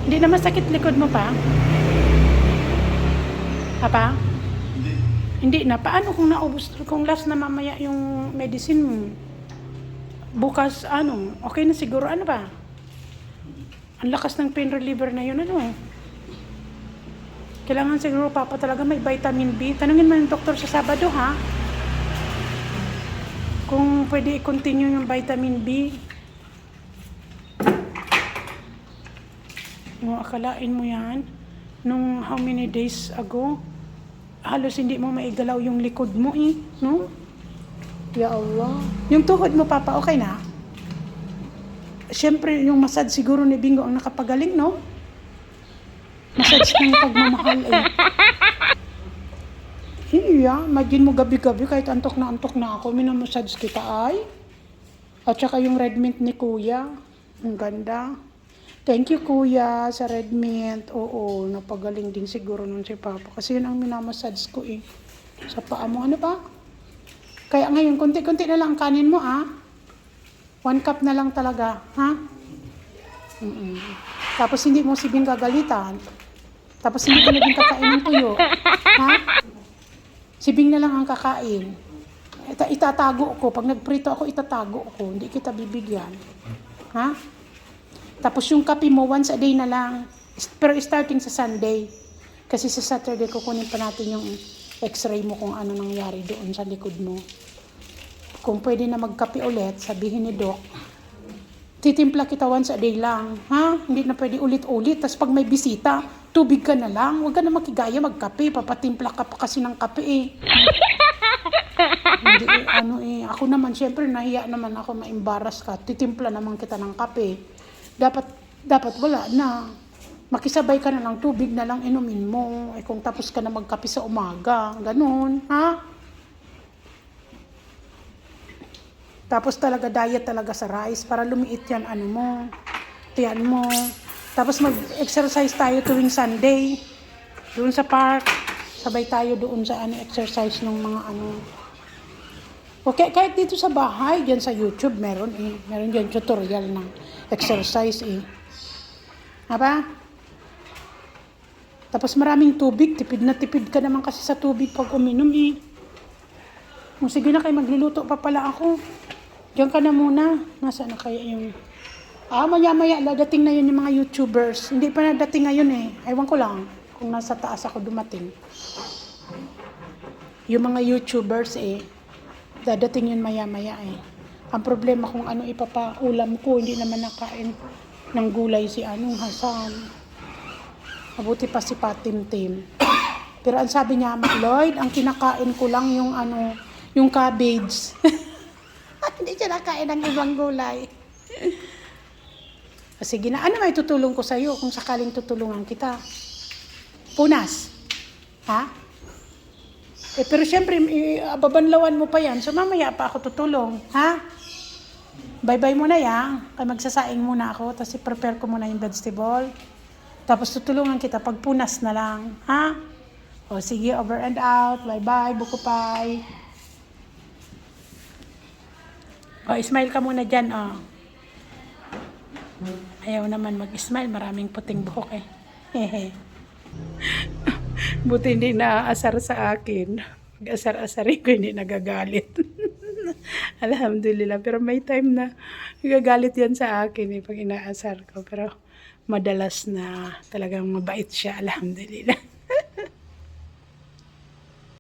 Hindi na masakit likod mo pa? Papa? Hindi. Hindi na. Paano kung naubos, kung last na mamaya yung medicine mo? Bukas, ano, okay na siguro, ano ba? Ang lakas ng pain reliever na yun, ano? Kailangan siguro, Papa, talaga may vitamin B. Tanungin mo yung doktor sa Sabado, ha? Kung pwede i-continue yung vitamin B. Akalain mo yan, nung how many days ago, halos hindi mo maigalaw yung likod mo no? Ya Allah. Yung tuhod mo, Papa, okay na? Siyempre, yung massage siguro ni Bingo ang nakapagaling, no? Massage ng pagmamahal, Iya, imagine mo gabi-gabi kahit antok na ako, minamassage kita ay. At saka yung red mint ni Kuya, ang ganda. Thank you, Kuya, sa red mint. Oo, napagaling din siguro nun si Papa. Kasi yun ang minamassage ko sa paa mo. Ano ba? Kaya ngayon, konti-konti na lang kanin mo, 1 cup na lang talaga, ha? Tapos hindi mo si Bing gagalitan. Tapos hindi ka na din kakain ng tuyo. Ha? Si Bing na lang ang kakain. Itatago ko. Pag nagprito ako, itatago ko. Hindi kita bibigyan. Ha? Tapos yung kape mo, once a day na lang. Pero starting sa Sunday. Kasi sa Saturday, kukunin pa natin yung x-ray mo kung ano nangyari doon sa likod mo. Kung pwede na magkape ulit, sabihin ni Doc, titimpla kita once a day lang. Ha? Hindi na pwede ulit-ulit. Tapos pag may bisita, tubig ka na lang. Huwag ka na makigaya magkape. Papatimpla ka pa kasi ng kape Hindi Ako naman, syempre, nahiya naman ako, ma-embarrass ka. Titimpla naman kita ng kape. Dapat wala na. Makisabay ka na lang, tubig na lang inumin mo. Kung tapos ka na magkape sa umaga. Ganun, ha? Tapos talaga diet talaga sa rice para lumiit yan tiyan mo. Tapos mag-exercise tayo tuwing Sunday. Doon sa park. Sabay tayo doon sa exercise ng mga Okay, kahit dito sa bahay, diyan sa YouTube meron Meron diyan tutorial ng exercise Aba? Tapos maraming tubig, tipid na tipid ka naman kasi sa tubig pag uminom Sige na kayo, magluluto pa pala ako. Diyan ka na muna. Nasaan na kaya yung... maya-maya, dating na yun yung mga YouTubers. Hindi pa na dating ngayon Ewan ko lang kung nasa taas ako dumating. Yung mga YouTubers dadating yun maya-maya Ang problema kung ano ipapaulam ko, hindi naman nakain ng gulay si Hasan. Mabuti pa si Patimtim. Pero ang sabi niya, Lloyd, ang kinakain ko lang yung yung cabbage. Hindi siya nakain ng ibang gulay. Sige na, ano may tutulong ko sa'yo kung sakaling tutulungan kita? Punas. Ha? Pero syempre, babanlawan mo pa yan. So mamaya pa ako tutulong. Ha? Bye-bye muna yan. Kaya magsasaing muna ako. Tapos i-prepare ko muna yung vegetable. Tapos tutulungan kita pag punas na lang. Ha? O sige, over and out. Bye-bye, buko pie. Smile ka muna dyan, Ayaw naman mag-smile. Maraming puting buhok Hehe. Buti hindi naaasar sa akin. Mag-asar-asarin ko, hindi nagagalit. Alhamdulillah. Pero may time na nagagalit yan sa akin pag inaasar ko. Pero madalas na talagang mabait siya. Alhamdulillah.